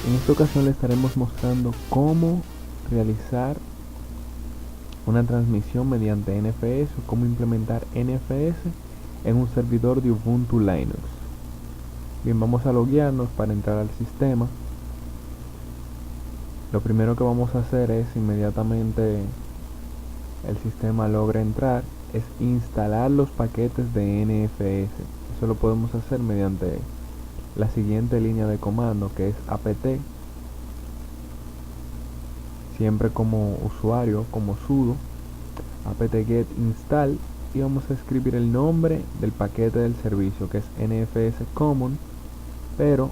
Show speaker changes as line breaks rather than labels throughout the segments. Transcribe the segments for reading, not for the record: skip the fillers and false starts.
En esta ocasión le estaremos mostrando cómo realizar una transmisión mediante NFS o cómo implementar NFS en un servidor de Ubuntu Linux. Bien, vamos a loguearnos para entrar al sistema. Lo primero que vamos a hacer es, inmediatamente el sistema logra entrar, es instalar los paquetes de NFS. Eso lo podemos hacer mediante la siguiente línea de comando, que es apt, siempre como usuario, como sudo apt-get install, y vamos a escribir el nombre del paquete del servicio, que es NFS Common, pero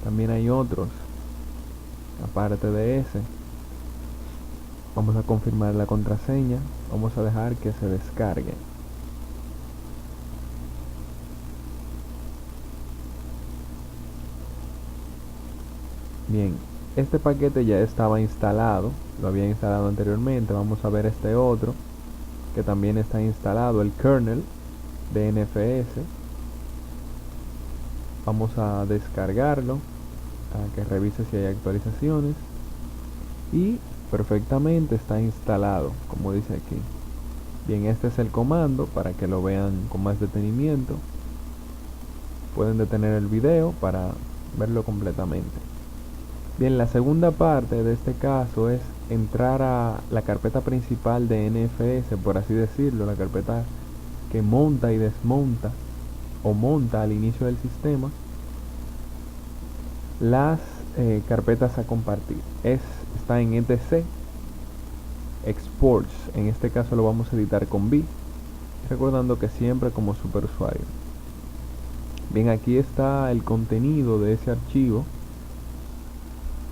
también hay otros aparte de ese. Vamos a confirmar la contraseña, vamos a dejar que se descargue. Bien, este paquete ya estaba instalado, lo había instalado anteriormente. Vamos a ver este otro que también está instalado, el kernel de NFS. Vamos a descargarlo, a que revise si hay actualizaciones, y perfectamente está instalado, como dice aquí. Bien, este es el comando para que lo vean con más detenimiento. Pueden detener el video para verlo completamente. Bien, la segunda parte de este caso es entrar a la carpeta principal de NFS, por así decirlo, la carpeta que monta y desmonta o monta al inicio del sistema las carpetas a compartir. Está en etc exports, en este caso lo vamos a editar con B, recordando que siempre como superusuario. Bien, aquí está el contenido de ese archivo.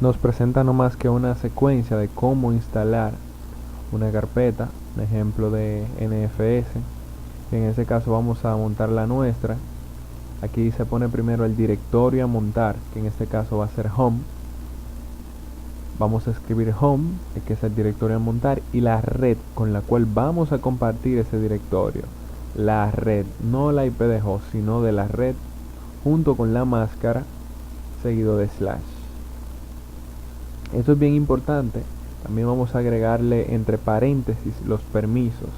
Nos presenta no más que una secuencia de cómo instalar una carpeta, un ejemplo de NFS. En ese caso vamos a montar la nuestra. Aquí se pone primero el directorio a montar, que en este caso va a ser home. Vamos a escribir home, que es el directorio a montar, y la red con la cual vamos a compartir ese directorio. La red, no la IP de host, sino de la red, junto con la máscara, seguido de slash. Esto es bien importante. También vamos a agregarle entre paréntesis los permisos.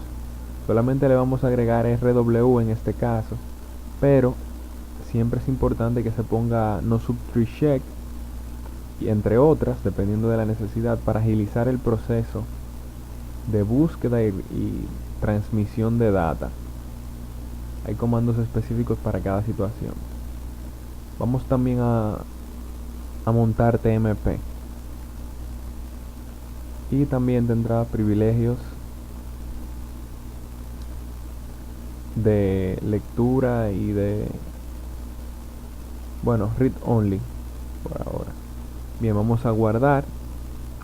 Solamente le vamos a agregar RW en este caso, pero siempre es importante que se ponga no sub tree check, y entre otras, dependiendo de la necesidad, para agilizar el proceso de búsqueda y transmisión de data. Hay comandos específicos para cada situación. Vamos también a montar TMP, y también tendrá privilegios de lectura y de, bueno, read only por ahora. Bien, vamos a guardar,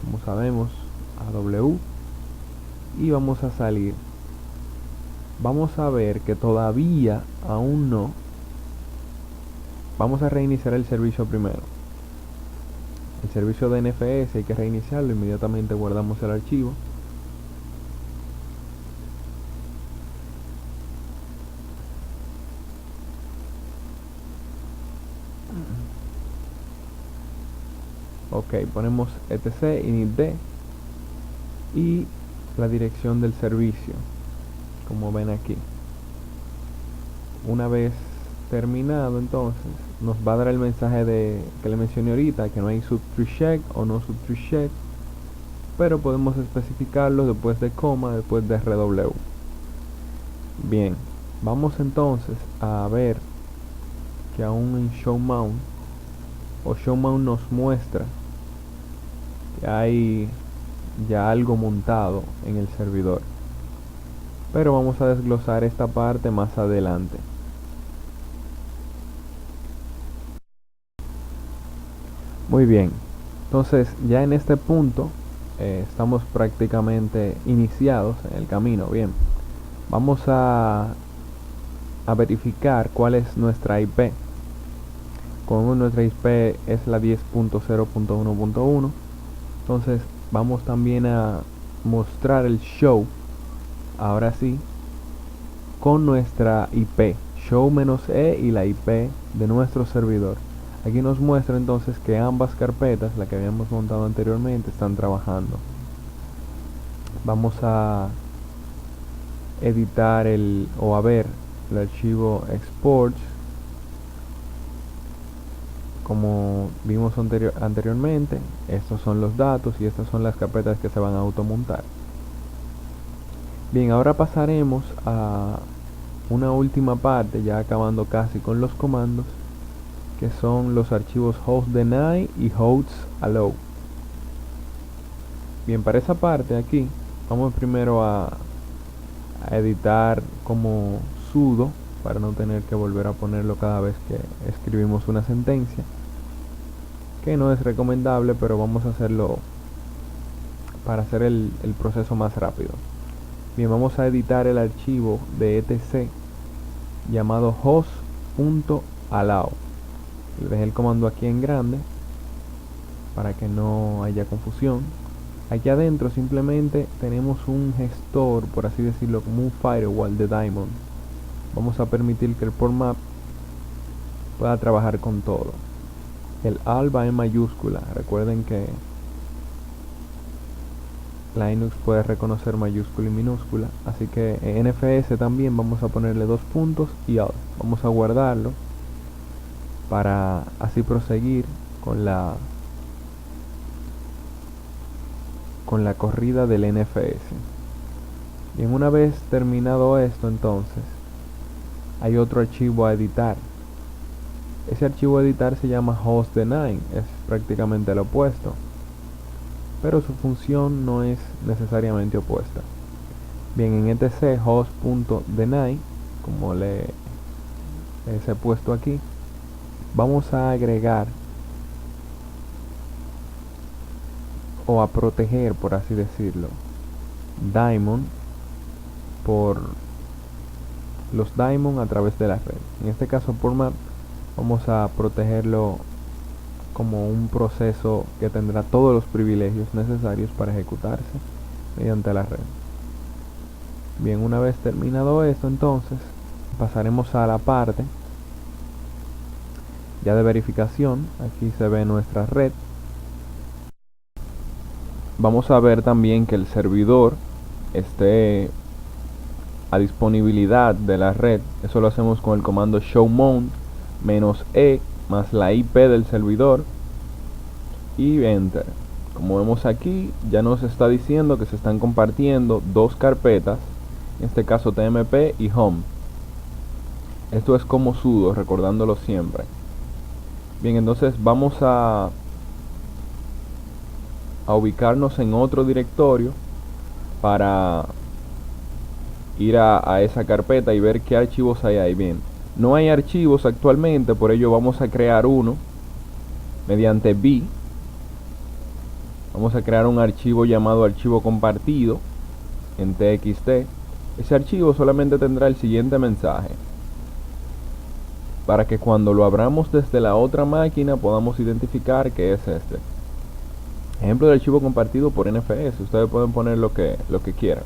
como sabemos, AW, y vamos a salir. Vamos a ver que todavía aún no. Vamos a reiniciar el servicio primero. El servicio de NFS hay que reiniciarlo, inmediatamente guardamos el archivo. Ok, ponemos etc initd y la dirección del servicio, como ven aquí. Una vez terminado, entonces nos va a dar el mensaje que le mencioné ahorita, que no hay subtree check o no subtree check, pero podemos especificarlo después de coma, después de RW. Bien, vamos entonces a ver que aún en show mount nos muestra que hay ya algo montado en el servidor, pero vamos a desglosar esta parte más adelante. Muy bien, entonces ya en este punto estamos prácticamente iniciados en el camino. Bien, vamos a verificar cuál es nuestra IP. Como nuestra IP es la 10.0.1.1, entonces vamos también a mostrar el show, ahora sí, con nuestra IP show-e y la IP de nuestro servidor. Aquí nos muestra entonces que ambas carpetas, la que habíamos montado anteriormente, están trabajando. Vamos a editar o a ver el archivo exports. Como vimos anteriormente, estos son los datos y estas son las carpetas que se van a automontar. Bien, ahora pasaremos a una última parte, ya acabando casi con los comandos, que son los archivos host deny y hosts allow. Bien, para esa parte aquí vamos primero a editar como sudo para no tener que volver a ponerlo cada vez que escribimos una sentencia, que no es recomendable, pero vamos a hacerlo para hacer el proceso más rápido. Bien, vamos a editar el archivo de etc llamado host.allow. Le dejé el comando aquí en grande para que no haya confusión. Aquí adentro simplemente tenemos un gestor, por así decirlo, como un firewall de Daemon. Vamos a permitir que el port map pueda trabajar con todo. El AL va en mayúscula. Recuerden que Linux puede reconocer mayúscula y minúscula, así que en NFS también vamos a ponerle 2 puntos y AL. Vamos a guardarlo para así proseguir con la corrida del NFS. Bien, una vez terminado esto, entonces hay otro archivo a editar. Ese archivo a editar se llama hostdeny, es prácticamente lo opuesto, pero su función no es necesariamente opuesta. Bien, en etc host.deny, como les he puesto aquí, vamos a agregar o a proteger, por así decirlo, Daemon por los Daemon a través de la red. En este caso por map vamos a protegerlo como un proceso que tendrá todos los privilegios necesarios para ejecutarse mediante la red. Bien, una vez terminado esto, entonces pasaremos a la parte ya de verificación. Aquí se ve nuestra red. Vamos a ver también que el servidor esté a disponibilidad de la red. Eso lo hacemos con el comando showmount -e más la IP del servidor y enter. Como vemos aquí, ya nos está diciendo que se están compartiendo dos carpetas, en este caso tmp y home. Esto es como sudo, recordándolo siempre. Bien, entonces vamos a ubicarnos en otro directorio para ir a esa carpeta y ver qué archivos hay ahí. Bien, no hay archivos actualmente, por ello vamos a crear uno mediante v. Vamos a crear un archivo llamado archivo compartido en txt. Ese archivo solamente tendrá el siguiente mensaje, para que cuando lo abramos desde la otra máquina podamos identificar que es este. Ejemplo de archivo compartido por NFS. Ustedes pueden poner lo que quieran.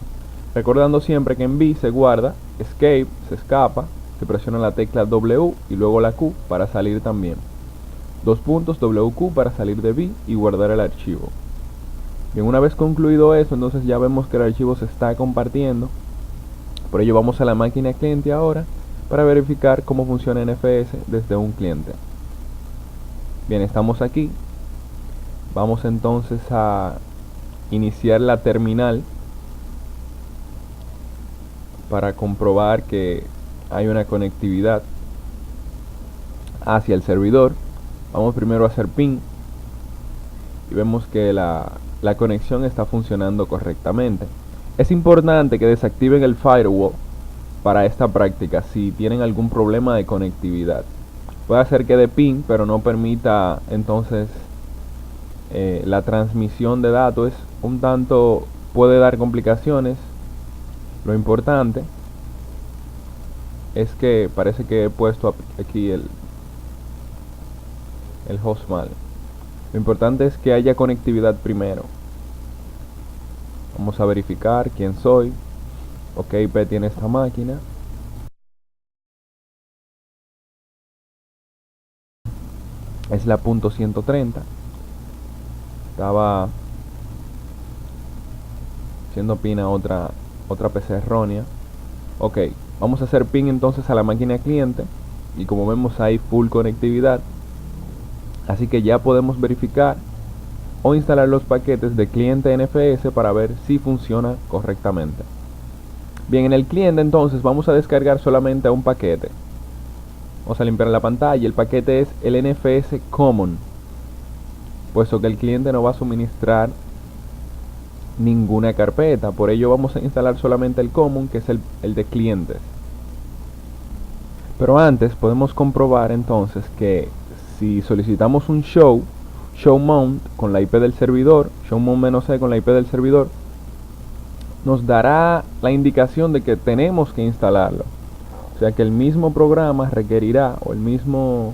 Recordando siempre que en V se guarda, escape, se escapa, se presiona la tecla W y luego la Q para salir también. 2 puntos WQ para salir de V y guardar el archivo. Bien, una vez concluido eso, entonces ya vemos que el archivo se está compartiendo. Por ello vamos a la máquina cliente ahora para verificar cómo funciona NFS desde un cliente. Bien, estamos aquí. Vamos entonces a iniciar la terminal para comprobar que hay una conectividad hacia el servidor. Vamos primero a hacer ping y vemos que la conexión está funcionando correctamente. Es importante que desactiven el firewall para esta práctica si tienen algún problema de conectividad. Puede hacer que dé ping, pero no permita entonces la transmisión de datos. Un tanto puede dar complicaciones. Lo importante es que parece que he puesto aquí el host mal. Lo importante es que haya conectividad primero. Vamos a verificar quién soy, o qué IP tiene esta máquina. es la .130. Estaba haciendo pin a otra PC errónea. Ok, vamos a hacer ping entonces a la máquina cliente, y como vemos hay full conectividad, así que ya podemos verificar o instalar los paquetes de cliente NFS para ver si funciona correctamente. Bien, en el cliente entonces vamos a descargar solamente un paquete. Vamos a limpiar la pantalla. El paquete es el NFS Common, puesto que el cliente no va a suministrar ninguna carpeta. Por ello vamos a instalar solamente el Common, que es el de clientes. Pero antes podemos comprobar entonces que si solicitamos un show mount con la IP del servidor, show mount -e con la IP del servidor, nos dará la indicación de que tenemos que instalarlo. O sea que el mismo programa requerirá, o el mismo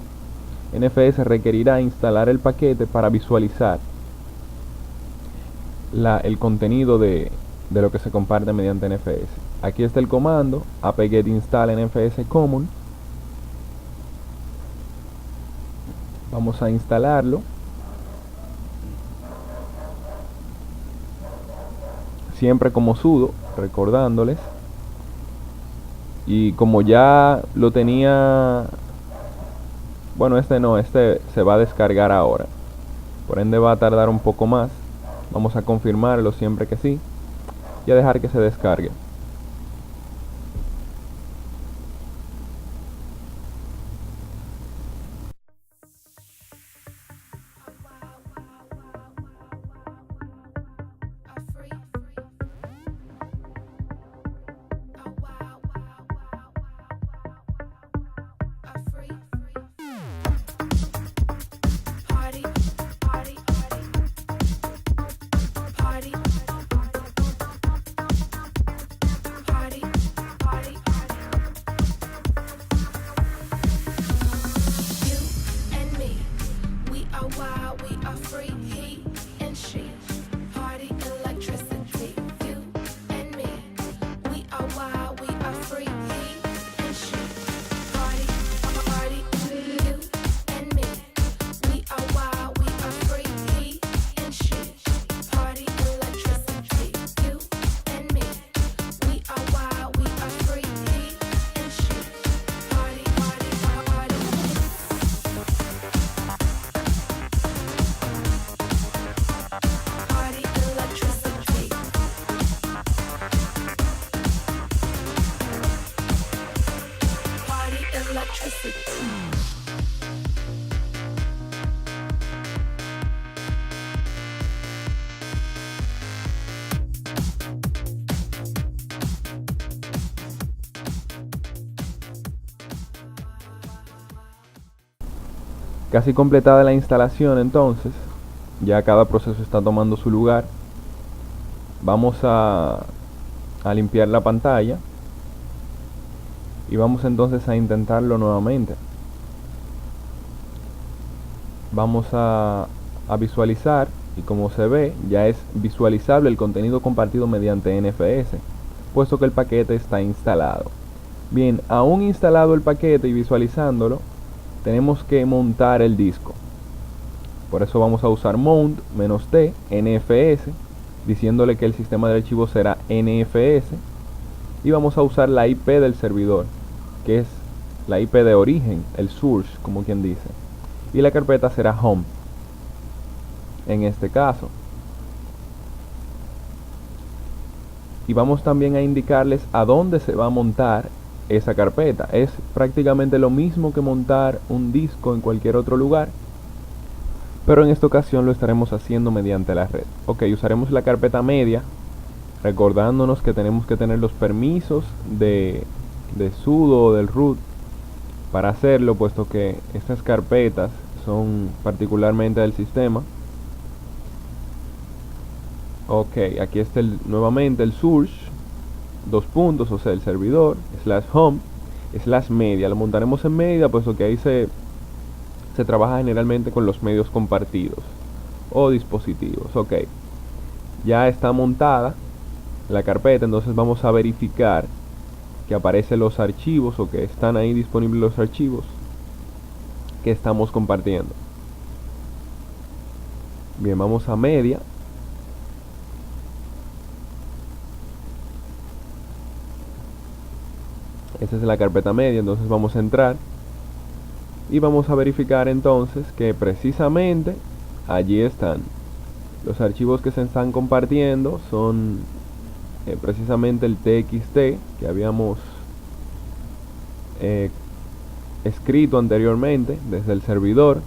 NFS requerirá instalar el paquete para visualizar el contenido de lo que se comparte mediante NFS. Aquí está el comando apt-get install NFS common. Vamos a instalarlo. Siempre como sudo, recordándoles. Y como ya lo tenía, bueno, este se va a descargar ahora, por ende va a tardar un poco más. Vamos a confirmarlo siempre que sí y a dejar que se descargue. Casi completada la instalación entonces, ya cada proceso está tomando su lugar. Vamos a limpiar la pantalla y vamos entonces a intentarlo nuevamente. Vamos a visualizar, y como se ve ya es visualizable el contenido compartido mediante NFS, puesto que el paquete está instalado. Bien, aún instalado el paquete y visualizándolo, tenemos que montar el disco. Por eso vamos a usar mount -t NFS, diciéndole que el sistema de archivos será NFS, y vamos a usar la IP del servidor, que es la IP de origen, el source, como quien dice, y la carpeta será home en este caso. Y vamos también a indicarles a dónde se va a montar esa carpeta. Es prácticamente lo mismo que montar un disco en cualquier otro lugar, pero en esta ocasión lo estaremos haciendo mediante la red. Ok, usaremos la carpeta media, recordándonos que tenemos que tener los permisos de sudo o del root para hacerlo, puesto que estas carpetas son particularmente del sistema. Ok, aquí está nuevamente el source, dos puntos, o sea el servidor, /home, /media. Lo montaremos en media, puesto que ahí se trabaja generalmente con los medios compartidos o dispositivos. Ok, ya está montada la carpeta, entonces vamos a verificar que aparecen los archivos, o que están ahí disponibles los archivos que estamos compartiendo. Bien, vamos a media. Esa es la carpeta media, entonces vamos a entrar y vamos a verificar entonces que precisamente allí están. Los archivos que se están compartiendo son precisamente el TXT que habíamos escrito anteriormente desde el servidor,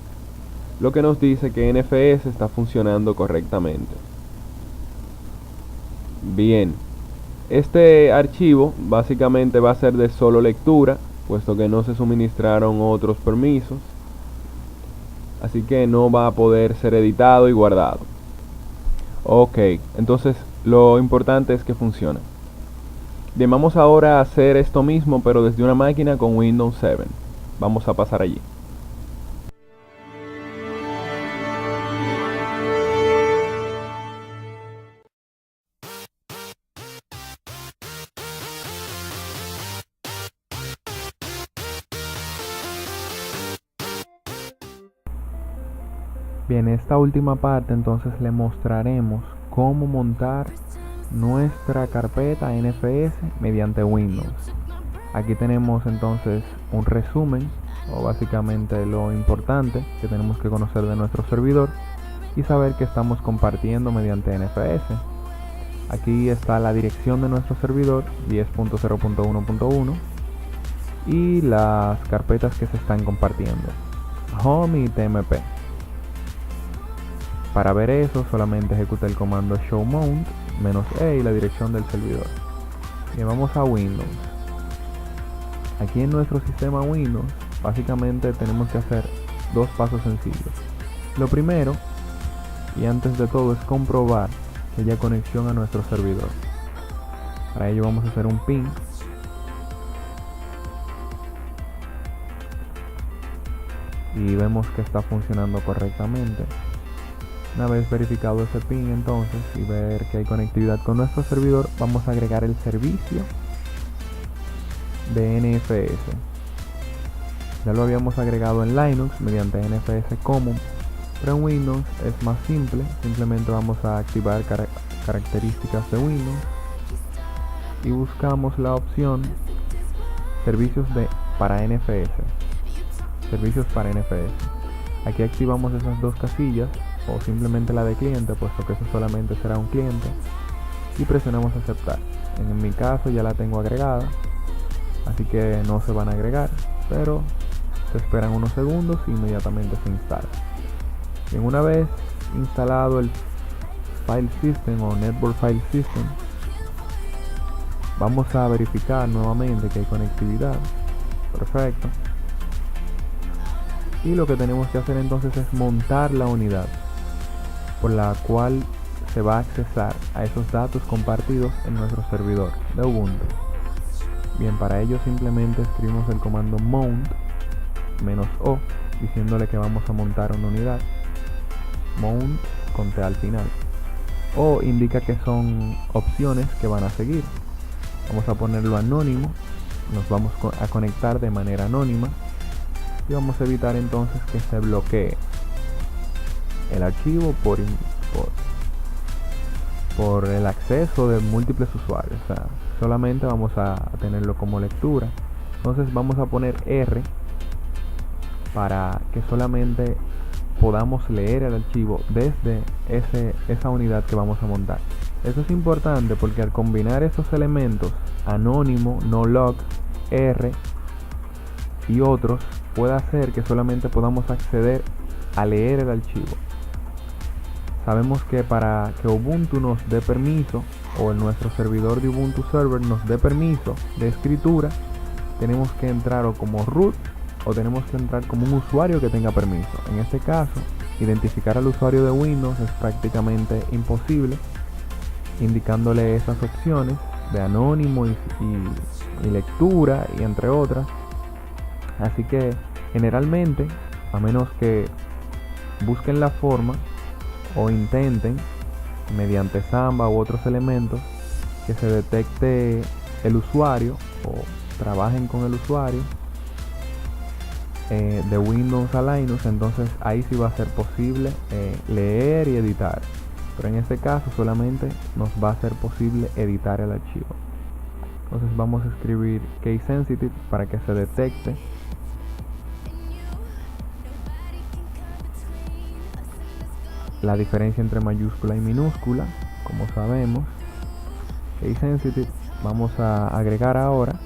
lo que nos dice que NFS está funcionando correctamente. Bien, este archivo básicamente va a ser de solo lectura, puesto que no se suministraron otros permisos, así que no va a poder ser editado y guardado. Ok, entonces lo importante es que funcione. Bien, vamos ahora a hacer esto mismo, pero desde una máquina con Windows 7. Vamos a pasar allí. Bien, esta última parte entonces le mostraremos cómo montar nuestra carpeta NFS mediante Windows. Aquí tenemos entonces un resumen, o básicamente lo importante que tenemos que conocer de nuestro servidor y saber que estamos compartiendo mediante NFS. Aquí está la dirección de nuestro servidor 10.0.1.1 y las carpetas que se están compartiendo, Home y TMP. Para ver eso solamente ejecuta el comando show mount -e y la dirección del servidor. Bien, vamos a Windows. Aquí en nuestro sistema Windows básicamente tenemos que hacer dos pasos sencillos. Lo primero, y antes de todo, es comprobar que haya conexión a nuestro servidor. Para ello vamos a hacer un ping y vemos que está funcionando correctamente. Una vez verificado ese ping entonces y ver que hay conectividad con nuestro servidor, vamos a agregar el servicio de NFS. Ya lo habíamos agregado en Linux mediante NFS Common, pero en Windows es más simple. Simplemente vamos a activar características de Windows y buscamos la opción servicios para NFS. Servicios para NFS. Aquí activamos esas dos casillas, o simplemente la de cliente, puesto que eso solamente será un cliente, y presionamos aceptar. En mi caso ya la tengo agregada, así que no se van a agregar, pero se esperan unos segundos y inmediatamente se instala. Y una vez instalado el File System o Network File System, vamos a verificar nuevamente que hay conectividad. Perfecto. Y lo que tenemos que hacer entonces es montar la unidad por la cual se va a accesar a esos datos compartidos en nuestro servidor de Ubuntu. Bien, para ello simplemente escribimos el comando mount -o diciéndole que vamos a montar una unidad. Mount con T al final. O indica que son opciones que van a seguir. Vamos a ponerlo anónimo. Nos vamos a conectar de manera anónima. Y vamos a evitar entonces que se bloquee el archivo por el acceso de múltiples usuarios. O sea, solamente vamos a tenerlo como lectura. Entonces vamos a poner R para que solamente podamos leer el archivo desde esa unidad que vamos a montar. Eso es importante porque al combinar esos elementos, anónimo, no log, R y otros, puede hacer que solamente podamos acceder a leer el archivo. Sabemos que para que Ubuntu nos dé permiso, o en nuestro servidor de Ubuntu Server nos dé permiso de escritura, tenemos que entrar o como root o tenemos que entrar como un usuario que tenga permiso. En este caso, identificar al usuario de Windows es prácticamente imposible, indicándole esas opciones de anónimo y lectura y entre otras. Así que generalmente, a menos que busquen la forma o intenten mediante Samba u otros elementos que se detecte el usuario o trabajen con el usuario, de Windows a Linux, entonces ahí sí va a ser posible leer y editar, pero en este caso solamente nos va a ser posible editar el archivo. Entonces vamos a escribir case sensitive para que se detecte la diferencia entre mayúscula y minúscula. Como sabemos, case sensitive, vamos a agregar ahora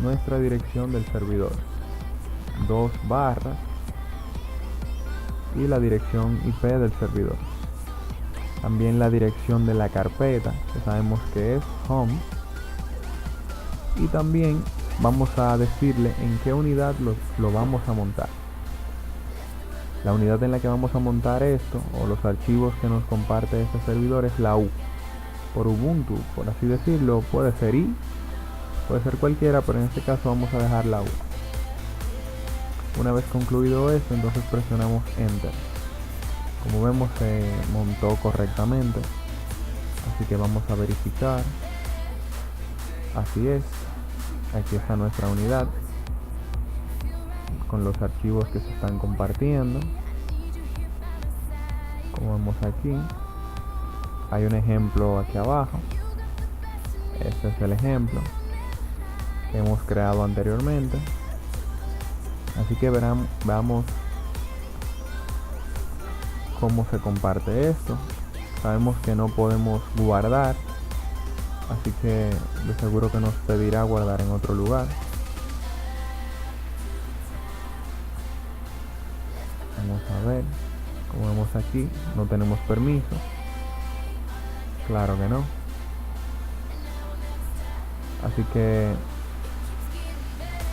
nuestra dirección del servidor, 2 barras, y la dirección IP del servidor. También la dirección de la carpeta, que sabemos que es home. Y también vamos a decirle en qué unidad lo vamos a montar. La unidad en la que vamos a montar esto, o los archivos que nos comparte este servidor, es la U. Por Ubuntu, por así decirlo, puede ser I, puede ser cualquiera, pero en este caso vamos a dejar la U. Una vez concluido esto, entonces presionamos Enter. Como vemos, se montó correctamente, así que vamos a verificar. Así es, aquí está nuestra unidad con los archivos que se están compartiendo. Como vemos aquí, hay un ejemplo aquí abajo. Este es el ejemplo que hemos creado anteriormente. Así que veamos cómo se comparte esto. Sabemos que no podemos guardar, así que de seguro que nos pedirá guardar en otro lugar. Vamos a ver, como vemos aquí, no tenemos permiso. Claro que no. Así que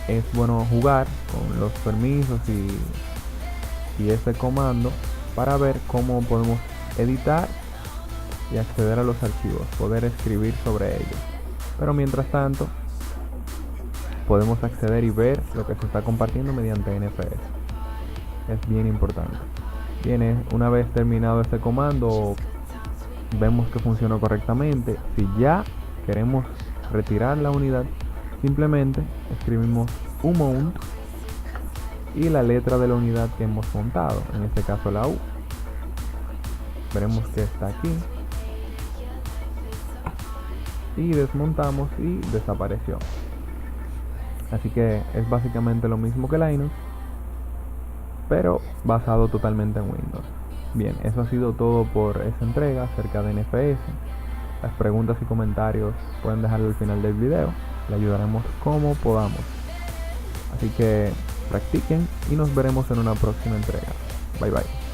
es bueno jugar con los permisos y este comando para ver cómo podemos editar y acceder a los archivos, poder escribir sobre ellos. Pero mientras tanto, podemos acceder y ver lo que se está compartiendo mediante NFS. Es bien importante. Bien, una vez terminado este comando, vemos que funcionó correctamente. Si ya queremos retirar la unidad, simplemente escribimos umount y la letra de la unidad que hemos montado, en este caso la U. Veremos que está aquí y desmontamos y desapareció. Así que es básicamente lo mismo que Linux, pero basado totalmente en Windows. Bien, eso ha sido todo por esta entrega acerca de NFS. Las preguntas y comentarios pueden dejarlo al final del video, le ayudaremos como podamos. Así que practiquen y nos veremos en una próxima entrega. Bye bye.